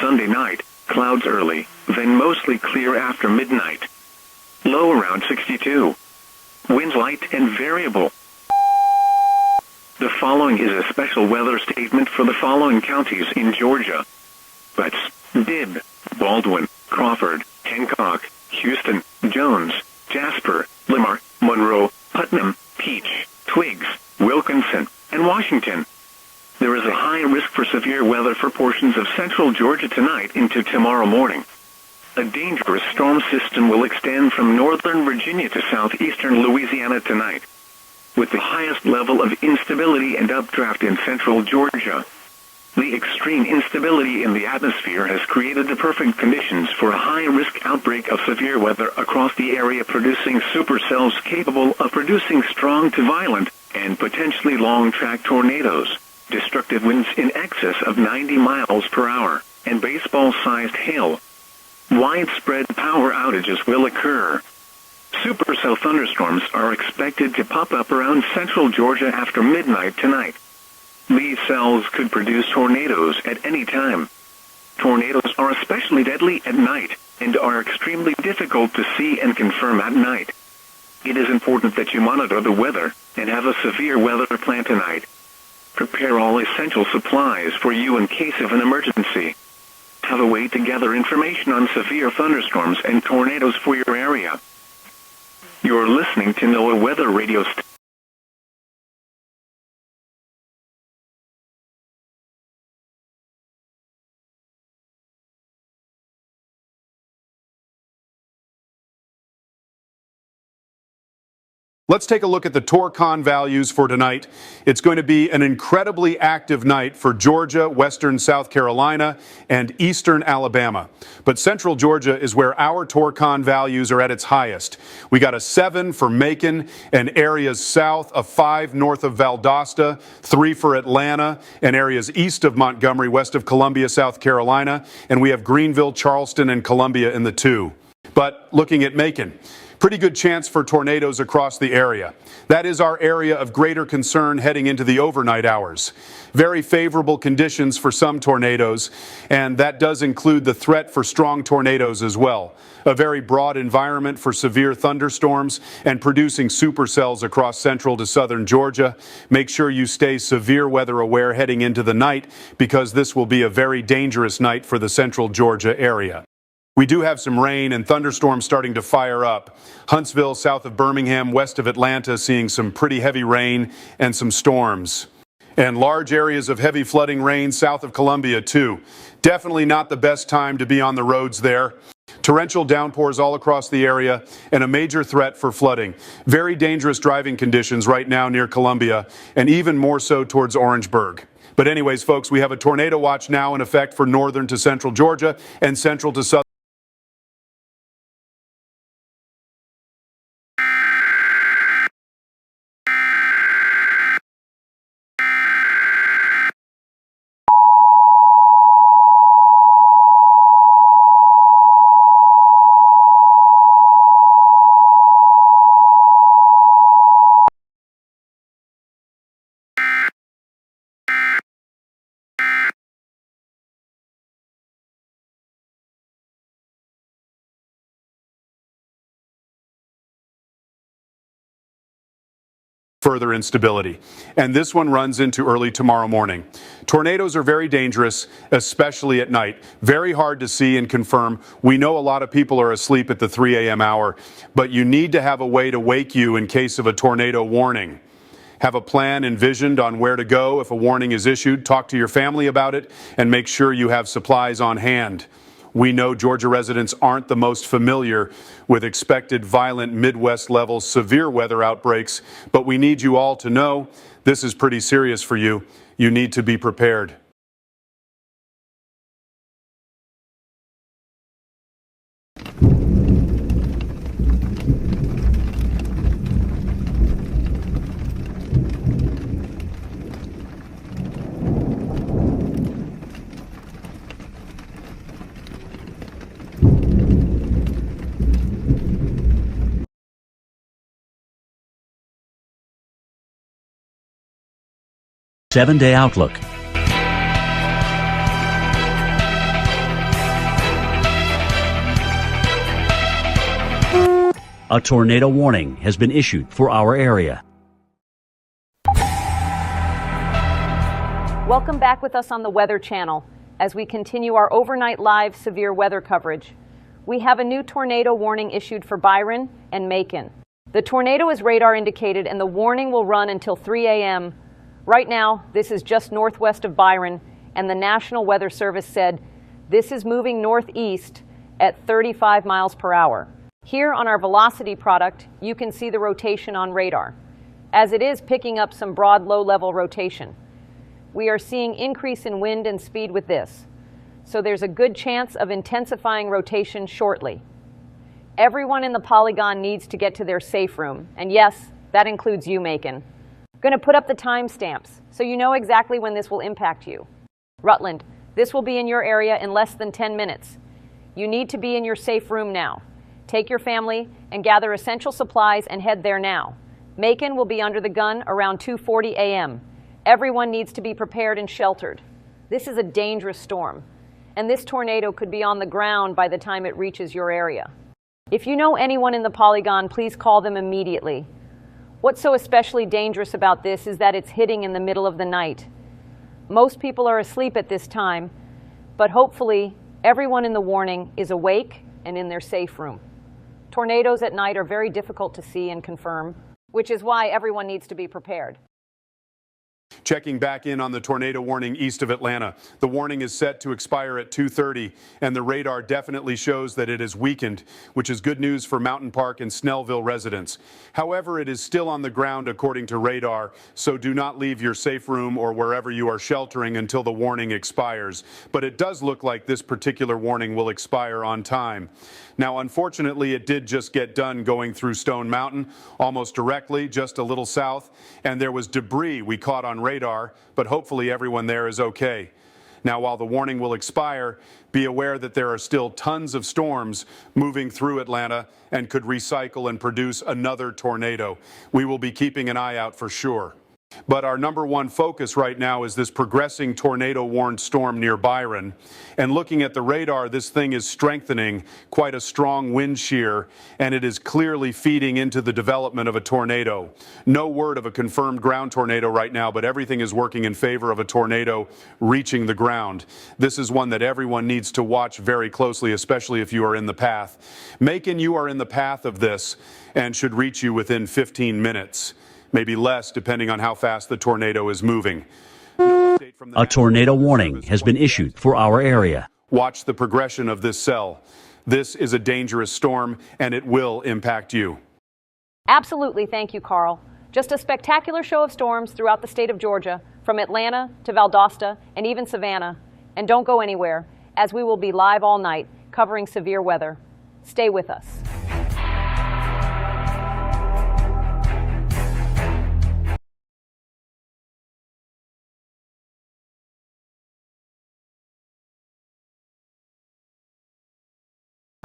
Sunday night, clouds early, then mostly clear after midnight. Low around 62. Winds light and variable. The following is a special weather statement for the following counties in Georgia: Butts, Bibb, Baldwin, Crawford, Hancock, Houston, Jones, Jasper, Lamar, Monroe, Putnam, Peach, Twiggs, Wilkinson, and Washington. There is a high risk for severe weather for portions of central Georgia tonight into tomorrow morning. A dangerous storm system will extend from northern Virginia to southeastern Louisiana tonight, with the highest level of instability and updraft in central Georgia. The extreme instability in the atmosphere has created the perfect conditions for a high-risk outbreak of severe weather across the area, producing supercells capable of producing strong to violent and potentially long-track tornadoes, destructive winds in excess of 90 miles per hour, and baseball-sized hail. Widespread power outages will occur. Supercell thunderstorms are expected to pop up around central Georgia after midnight tonight. These cells could produce tornadoes at any time. Tornadoes are especially deadly at night and are extremely difficult to see and confirm at night. It is important that you monitor the weather and have a severe weather plan tonight. Prepare all essential supplies for you in case of an emergency. Have a way to gather information on severe thunderstorms and tornadoes for your area. You're listening to NOAA Weather Radio Station. Let's take a look at the Torcon values for tonight. It's going to be an incredibly active night for Georgia, western South Carolina, and eastern Alabama. But central Georgia is where our Torcon values are at its highest. We got a 7 for Macon and areas south, a 5 north of Valdosta, 3 for Atlanta, and areas east of Montgomery, west of Columbia, South Carolina, and we have Greenville, Charleston, and Columbia in the 2. But looking at Macon, pretty good chance for tornadoes across the area. That is our area of greater concern heading into the overnight hours. Very favorable conditions for some tornadoes, and that does include the threat for strong tornadoes as well. A very broad environment for severe thunderstorms and producing supercells across central to southern Georgia. Make sure you stay severe weather aware heading into the night, because this will be a very dangerous night for the central Georgia area. We do have some rain and thunderstorms starting to fire up. Huntsville, south of Birmingham, west of Atlanta, seeing some pretty heavy rain and some storms. And large areas of heavy flooding rain south of Columbia, too. Definitely not the best time to be on the roads there. Torrential downpours all across the area and a major threat for flooding. Very dangerous driving conditions right now near Columbia, and even more so towards Orangeburg. But anyways, folks, we have a tornado watch now in effect for northern to central Georgia and central to southern. Further instability. And this one runs into early tomorrow morning. Tornadoes are very dangerous, especially at night. Very hard to see and confirm. We know a lot of people are asleep at the 3 a.m. hour, but you need to have a way to wake you in case of a tornado warning. Have a plan envisioned on where to go if a warning is issued. Talk to your family about it and make sure you have supplies on hand. We know Georgia residents aren't the most familiar with expected violent Midwest-level severe weather outbreaks, but we need you all to know this is pretty serious for you. You need to be prepared. Seven-day outlook. A tornado warning has been issued for our area. Welcome back with us on the Weather Channel as we continue our overnight live severe weather coverage. We have a new tornado warning issued for Byron and Macon. The tornado is radar indicated and the warning will run until 3 a.m. Right now, this is just northwest of Byron, and the National Weather Service said this is moving northeast at 35 miles per hour. Here on our velocity product, you can see the rotation on radar, as it is picking up some broad low-level rotation. We are seeing increase in wind and speed with this, so there's a good chance of intensifying rotation shortly. Everyone in the polygon needs to get to their safe room, and yes, that includes you, Macon. I'm going to put up the timestamps so you know exactly when this will impact you. Rutland, this will be in your area in less than 10 minutes. You need to be in your safe room now. Take your family and gather essential supplies and head there now. Macon will be under the gun around 2:40 a.m. Everyone needs to be prepared and sheltered. This is a dangerous storm, and this tornado could be on the ground by the time it reaches your area. If you know anyone in the polygon, please call them immediately. What's so especially dangerous about this is that it's hitting in the middle of the night. Most people are asleep at this time, but hopefully everyone in the warning is awake and in their safe room. Tornadoes at night are very difficult to see and confirm, which is why everyone needs to be prepared. Checking back in on the tornado warning east of Atlanta. The warning is set to expire at 2:30, and the radar definitely shows that it has weakened, which is good news for Mountain Park and Snellville residents. However, it is still on the ground according to radar, so do not leave your safe room or wherever you are sheltering until the warning expires. But it does look like this particular warning will expire on time. Now, unfortunately, it did just get done going through Stone Mountain, almost directly, just a little south, and there was debris we caught on radar, but hopefully everyone there is okay. Now, while the warning will expire, be aware that there are still tons of storms moving through Atlanta and could recycle and produce another tornado. We will be keeping an eye out for sure. But our number one focus right now is this progressing tornado-warned storm near Byron. And looking at the radar, this thing is strengthening, quite a strong wind shear, and it is clearly feeding into the development of a tornado. No word of a confirmed ground tornado right now, but everything is working in favor of a tornado reaching the ground. This is one that everyone needs to watch very closely, especially if you are in the path. Macon, you are in the path of this and should reach you within 15 minutes. Maybe less, depending on how fast the tornado is moving. A tornado warning has been issued for our area. Watch the progression of this cell. This is a dangerous storm, and it will impact you. Absolutely, thank you, Carl. Just a spectacular show of storms throughout the state of Georgia, from Atlanta to Valdosta and even Savannah. And don't go anywhere, as we will be live all night, covering severe weather. Stay with us.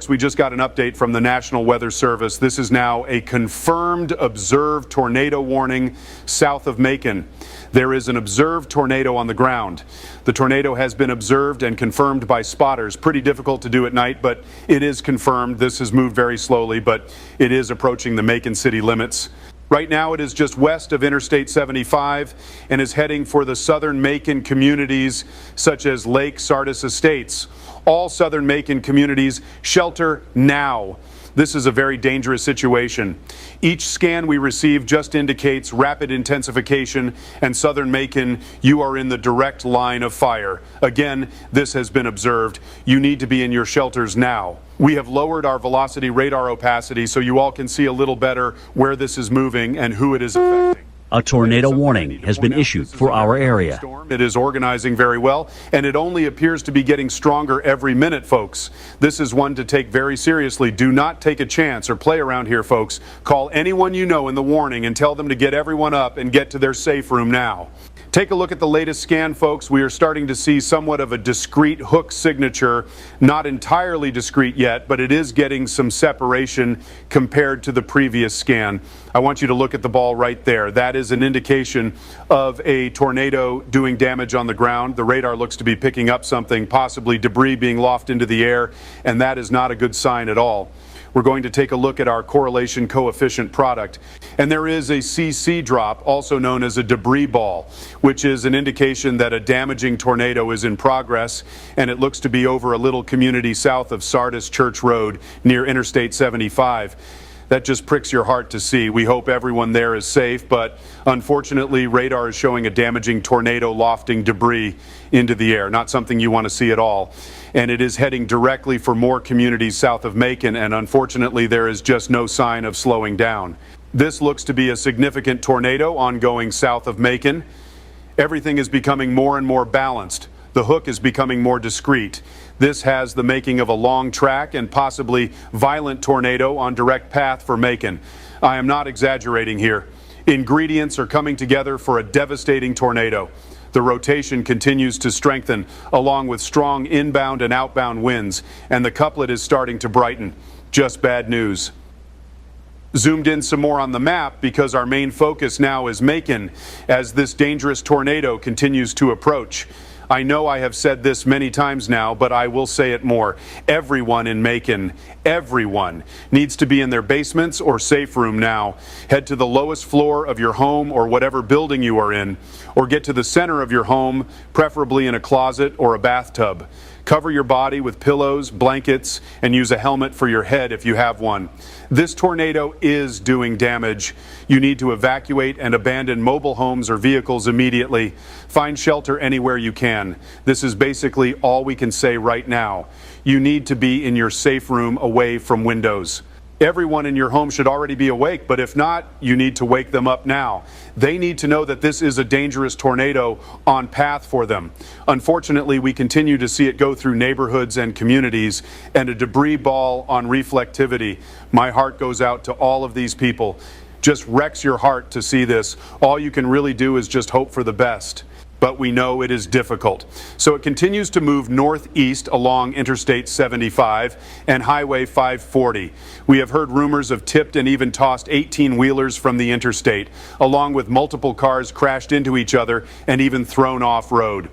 We just got an update from the National Weather Service. This is now a confirmed observed tornado warning south of Macon. There is an observed tornado on the ground. The tornado has been observed and confirmed by spotters. Pretty difficult to do at night, but it is confirmed. This has moved very slowly, but it is approaching the Macon city limits. Right now it is just west of Interstate 75 and is heading for the southern Macon communities such as Lake Sardis Estates. All southern Macon communities shelter now. This is a very dangerous situation. Each scan we receive just indicates rapid intensification, and southern Macon, you are in the direct line of fire. Again, this has been observed. You need to be in your shelters now. We have lowered our velocity radar opacity so you all can see a little better where this is moving and who it is affecting. A tornado warning has been issued for our area. It is organizing very well, and it only appears to be getting stronger every minute, folks. This is one to take very seriously. Do not take a chance or play around here, folks. Call anyone you know in the warning and tell them to get everyone up and get to their safe room now. Take a look at the latest scan, folks. We are starting to see somewhat of a discrete hook signature. Not entirely discrete yet, but it is getting some separation compared to the previous scan. I want you to look at the ball right there. That is an indication of a tornado doing damage on the ground. The radar looks to be picking up something, possibly debris being lofted into the air, and that is not a good sign at all. We're going to take a look at our correlation coefficient product. And there is a CC drop, also known as a debris ball, which is an indication that a damaging tornado is in progress, and it looks to be over a little community south of Sardis Church Road near Interstate 75. That just pricks your heart to see. We hope everyone there is safe, but unfortunately, radar is showing a damaging tornado lofting debris into the air. Not something you want to see at all. And it is heading directly for more communities south of Macon, and unfortunately, there is just no sign of slowing down. This looks to be a significant tornado ongoing south of Macon. Everything is becoming more and more balanced. The hook is becoming more discreet. This has the making of a long track and possibly violent tornado on direct path for Macon. I am not exaggerating here. Ingredients are coming together for a devastating tornado. The rotation continues to strengthen along with strong inbound and outbound winds, and the couplet is starting to brighten. Just bad news. Zoomed in some more on the map because our main focus now is Macon as this dangerous tornado continues to approach. I know I have said this many times now, but I will say it more. Everyone in Macon, everyone, needs to be in their basements or safe room now. Head to the lowest floor of your home or whatever building you are in, or get to the center of your home, preferably in a closet or a bathtub. Cover your body with pillows, blankets, and use a helmet for your head if you have one. This tornado is doing damage. You need to evacuate and abandon mobile homes or vehicles immediately. Find shelter anywhere you can. This is basically all we can say right now. You need to be in your safe room away from windows. Everyone in your home should already be awake, but if not, you need to wake them up now. They need to know that this is a dangerous tornado on path for them. Unfortunately, we continue to see it go through neighborhoods and communities, and a debris ball on reflectivity. My heart goes out to all of these people. Just wrecks your heart to see this. All you can really do is just hope for the best. But we know it is difficult. So it continues to move northeast along Interstate 75 and Highway 540. We have heard rumors of tipped and even tossed 18-wheelers from the interstate, along with multiple cars crashed into each other and even thrown off-road.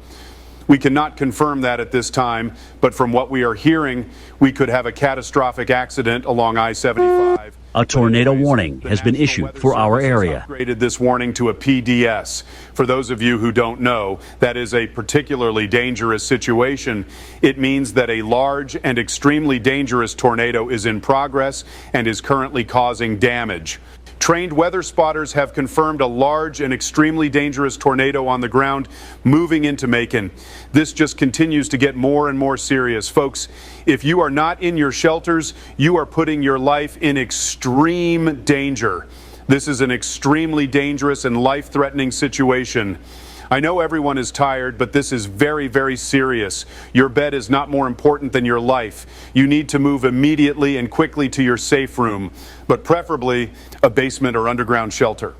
We cannot confirm that at this time, but from what we are hearing, we could have a catastrophic accident along I-75. A tornado warning has been issued for our area. Upgraded this warning to a PDS. For those of you who don't know, that is a particularly dangerous situation. It means that a large and extremely dangerous tornado is in progress and is currently causing damage. Trained weather spotters have confirmed a large and extremely dangerous tornado on the ground moving into Macon. This just continues to get more and more serious. Folks, if you are not in your shelters, you are putting your life in extreme danger. This is an extremely dangerous and life-threatening situation. I know everyone is tired, but this is very, very serious. Your bed is not more important than your life. You need to move immediately and quickly to your safe room, but preferably a basement or underground shelter.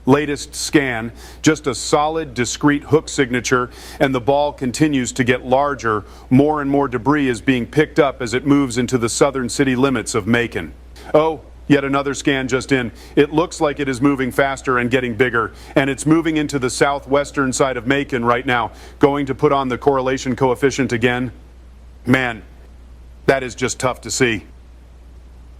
Latest scan, just a solid, discrete hook signature, and the ball continues to get larger. More and more debris is being picked up as it moves into the southern city limits of Macon. Oh, yet another scan just in. It looks like it is moving faster and getting bigger, and it's moving into the southwestern side of Macon right now. Going to put on the correlation coefficient again. Man, that is just tough to see.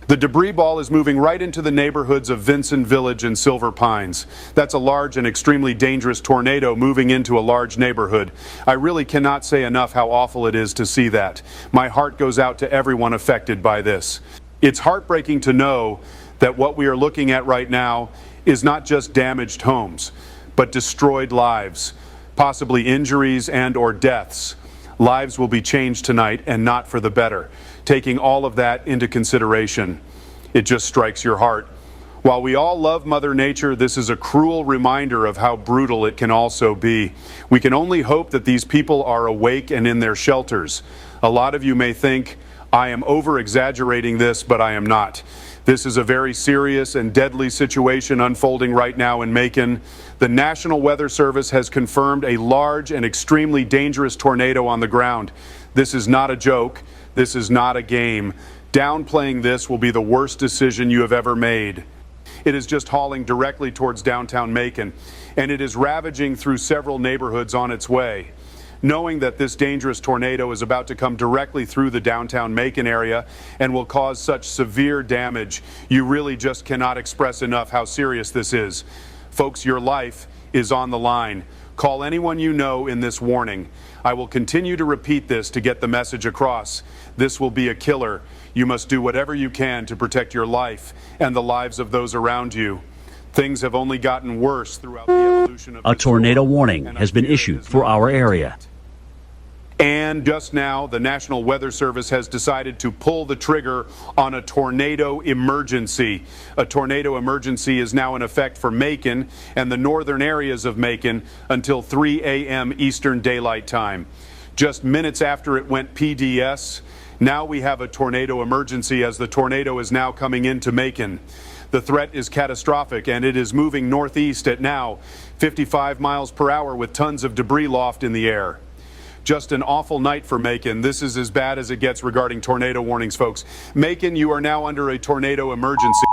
The debris ball is moving right into the neighborhoods of Vincent Village and Silver Pines. That's a large and extremely dangerous tornado moving into a large neighborhood. I really cannot say enough how awful it is to see that. My heart goes out to everyone affected by this. It's heartbreaking to know that what we are looking at right now is not just damaged homes, but destroyed lives, possibly injuries and/or deaths. Lives will be changed tonight, and not for the better. Taking all of that into consideration, it just strikes your heart. While we all love Mother Nature, this is a cruel reminder of how brutal it can also be. We can only hope that these people are awake and in their shelters. A lot of you may think, I am over-exaggerating this, but I am not. This is a very serious and deadly situation unfolding right now in Macon. The National Weather Service has confirmed a large and extremely dangerous tornado on the ground. This is not a joke. This is not a game. Downplaying this will be the worst decision you have ever made. It is just hauling directly towards downtown Macon, and it is ravaging through several neighborhoods on its way. Knowing that this dangerous tornado is about to come directly through the downtown Macon area and will cause such severe damage, you really just cannot express enough how serious this is. Folks, your life is on the line. Call anyone you know in this warning. I will continue to repeat this to get the message across. This will be a killer. You must do whatever you can to protect your life and the lives of those around you. Things have only gotten worse throughout the evolution of A tornado warning has been issued for our area. And just now, the National Weather Service has decided to pull the trigger on a tornado emergency. A tornado emergency is now in effect for Macon and the northern areas of Macon until 3 a.m. Eastern Daylight Time. Just minutes after it went PDS, now we have a tornado emergency as the tornado is now coming into Macon. The threat is catastrophic and it is moving northeast at now 55 miles per hour with tons of debris loft in the air. Just an awful night for Macon. This is as bad as it gets regarding tornado warnings, folks. Macon, you are now under a tornado emergency.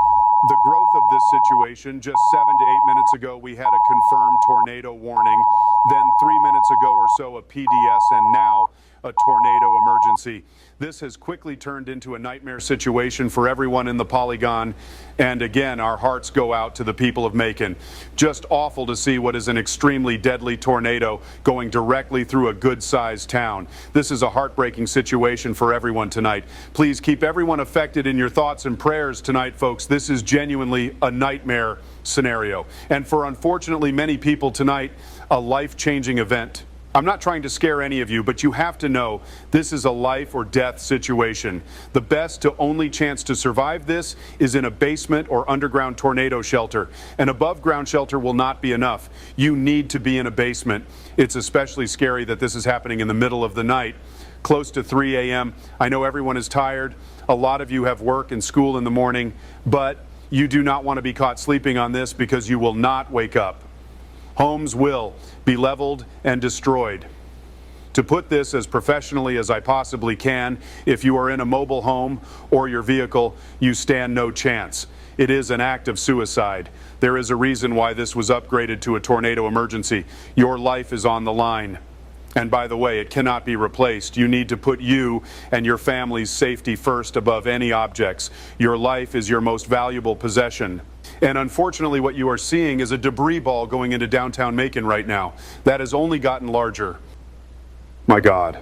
The growth of this situation, just 7 to 8 minutes ago, we had a confirmed tornado warning. Then 3 minutes ago or so, a PDS, and now a tornado emergency. This has quickly turned into a nightmare situation for everyone in the polygon. And again, our hearts go out to the people of Macon. Just awful to see what is an extremely deadly tornado going directly through a good-sized town. This is a heartbreaking situation for everyone tonight. Please keep everyone affected in your thoughts and prayers tonight, folks. This is genuinely a nightmare scenario. And for unfortunately many people tonight, a life-changing event. I'm not trying to scare any of you, but you have to know this is a life or death situation. The best to only chance to survive this is in a basement or underground tornado shelter. An above ground shelter will not be enough. You need to be in a basement. It's especially scary that this is happening in the middle of the night, close to 3 a.m. I know everyone is tired. A lot of you have work and school in the morning, but you do not want to be caught sleeping on this because you will not wake up. Homes will be leveled and destroyed. To put this as professionally as I possibly can, if you are in a mobile home or your vehicle, you stand no chance. It is an act of suicide. There is a reason why this was upgraded to a tornado emergency. Your life is on the line. And by the way, it cannot be replaced. You need to put you and your family's safety first above any objects. Your life is your most valuable possession. And unfortunately, what you are seeing is a debris ball going into downtown Macon right now. That has only gotten larger. My God.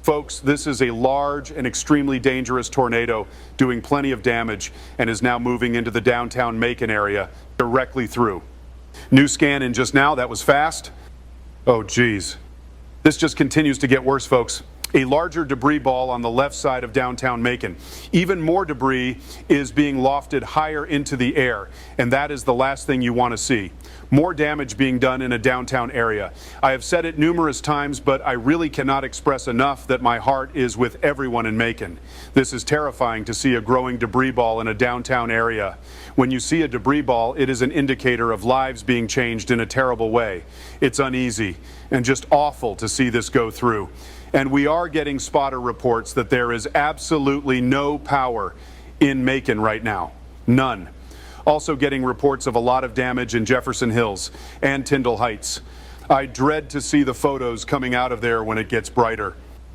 Folks, this is a large and extremely dangerous tornado doing plenty of damage and is now moving into the downtown Macon area directly through. New scan in just now. That was fast. Oh, geez. This just continues to get worse, folks. A larger debris ball on the left side of downtown Macon. Even more debris is being lofted higher into the air, and that is the last thing you want to see. More damage being done in a downtown area. I have said it numerous times, but I really cannot express enough that my heart is with everyone in Macon. This is terrifying to see a growing debris ball in a downtown area. When you see a debris ball, it is an indicator of lives being changed in a terrible way. It's uneasy and just awful to see this go through. And we are getting spotter reports that there is absolutely no power in Macon right now. None. Also getting reports of a lot of damage in Jefferson Hills and Tyndall Heights. I dread to see the photos coming out of there when it gets brighter.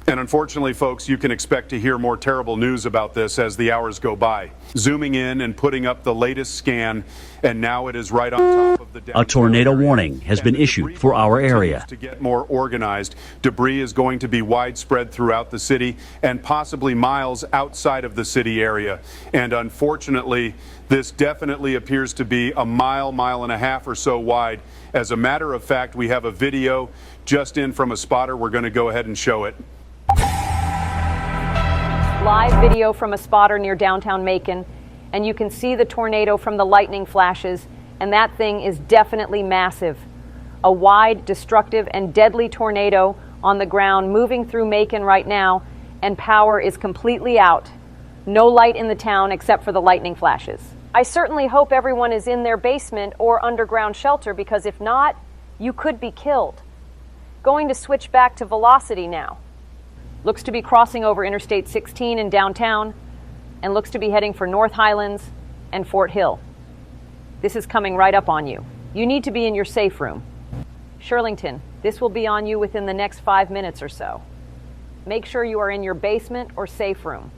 And unfortunately, folks, you can expect to hear more terrible news about this as the hours go by. Zooming in and putting up the latest scan, and now it is right on top of the downtown. A tornado warning has been issued for our area. To get more organized, debris is going to be widespread throughout the city and possibly miles outside of the city area. And unfortunately, this definitely appears to be a mile and a half or so wide. As a matter of fact, we have a video just in from a spotter. We're going to go ahead and show it. Live video from a spotter near downtown Macon, and you can see the tornado from the lightning flashes, and that thing is definitely massive. A wide, destructive, and deadly tornado on the ground moving through Macon right now, and power is completely out. No light in the town except for the lightning flashes. I certainly hope everyone is in their basement or underground shelter, because if not, you could be killed. Going to switch back to velocity now. Looks to be crossing over Interstate 16 in downtown, and looks to be heading for North Highlands and Fort Hill. This is coming right up on you. You need to be in your safe room. Shirlington, This will be on you within the next 5 minutes or so. Make sure you are in your basement or safe room.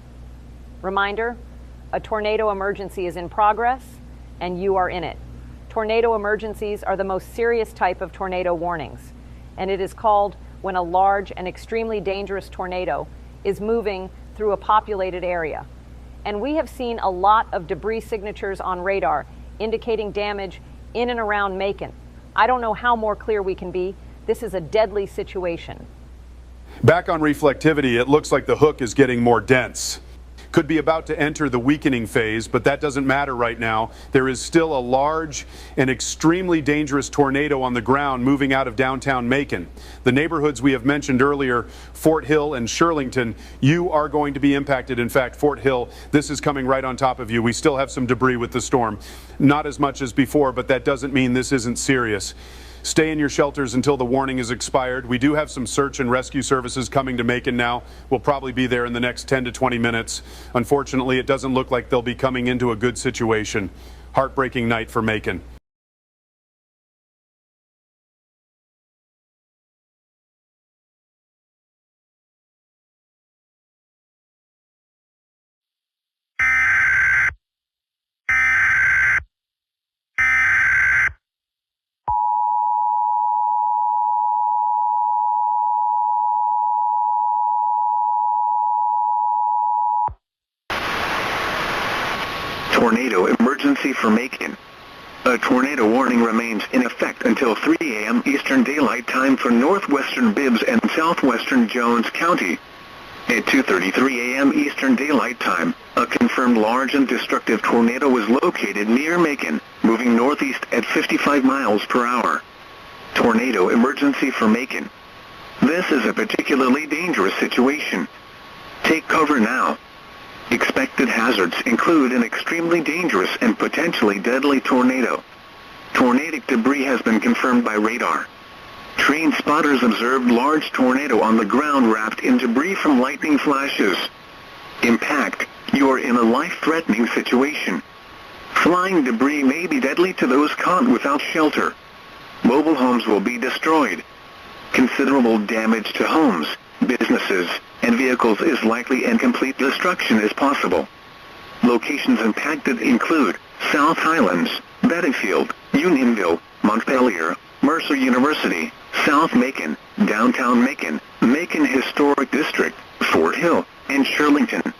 Reminder, a tornado emergency is in progress and you are in it. Tornado emergencies are the most serious type of tornado warnings, and it is called when a large and extremely dangerous tornado is moving through a populated area. And we have seen a lot of debris signatures on radar indicating damage in and around Macon. I don't know how more clear we can be. This is a deadly situation. Back on reflectivity, it looks like the hook is getting more dense. Could be about to enter the weakening phase, but that doesn't matter right now. There is still a large and extremely dangerous tornado on the ground moving out of downtown Macon. The neighborhoods we have mentioned earlier, Fort Hill and Shirlington, you are going to be impacted. In fact, Fort Hill, this is coming right on top of you. We still have some debris with the storm. Not as much as before, but that doesn't mean this isn't serious. Stay in your shelters until the warning is expired. We do have some search and rescue services coming to Macon now. We'll probably be there in the next 10 to 20 minutes. Unfortunately, it doesn't look like they'll be coming into a good situation. Heartbreaking night for Macon. Tornado emergency for Macon. A tornado warning remains in effect until 3 a.m. Eastern Daylight Time for northwestern Bibbs and southwestern Jones County. At 2:33 a.m. Eastern Daylight Time, a confirmed large and destructive tornado was located near Macon, moving northeast at 55 miles per hour. Tornado emergency for Macon. This is a particularly dangerous situation. Take cover now. Expected hazards include an extremely dangerous and potentially deadly tornado. Tornadic debris has been confirmed by radar. Train spotters observed large tornado on the ground wrapped in debris from lightning flashes. Impact, you are in a life-threatening situation. Flying debris may be deadly to those caught without shelter. Mobile homes will be destroyed. Considerable damage to homes, businesses, and vehicles is likely and complete destruction is possible. Locations impacted include South Highlands, Bedingfield, Unionville, Montpelier, Mercer University, South Macon, Downtown Macon, Macon Historic District, Fort Hill, and Shirlington.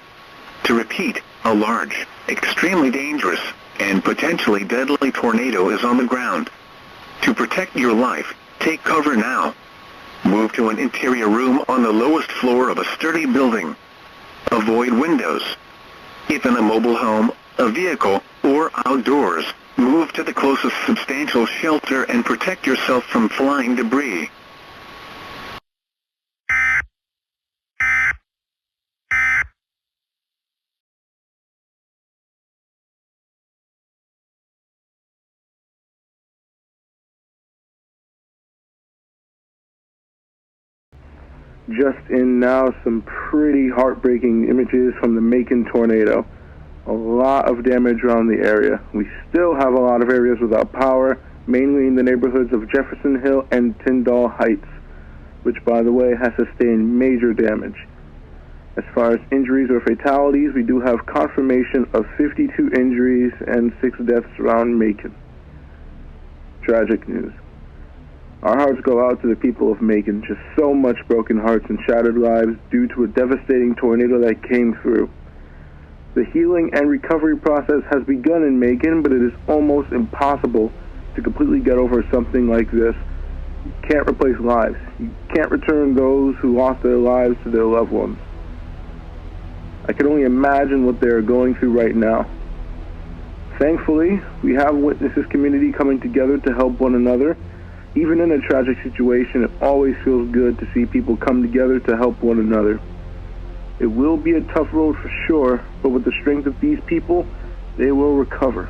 To repeat, a large, extremely dangerous, and potentially deadly tornado is on the ground. To protect your life, take cover now. Move to an interior room on the lowest floor of a sturdy building. Avoid windows. If in a mobile home, a vehicle, or outdoors, move to the closest substantial shelter and protect yourself from flying debris. Just in now, some pretty heartbreaking images from the Macon tornado. A lot of damage around the area. We still have a lot of areas without power, mainly in the neighborhoods of Jefferson Hill and Tyndall Heights, which, by the way, has sustained major damage. As far as injuries or fatalities, we do have confirmation of 52 injuries and 6 deaths around Macon. Tragic news. Our hearts go out to the people of Macon. Just so much broken hearts and shattered lives due to a devastating tornado that came through. The healing and recovery process has begun in Macon, but it is almost impossible to completely get over something like this. You can't replace lives. You can't return those who lost their lives to their loved ones. I can only imagine what they are going through right now. Thankfully, we have witnessed this community coming together to help one another. Even in a tragic situation, it always feels good to see people come together to help one another. It will be a tough road for sure, but with the strength of these people, they will recover.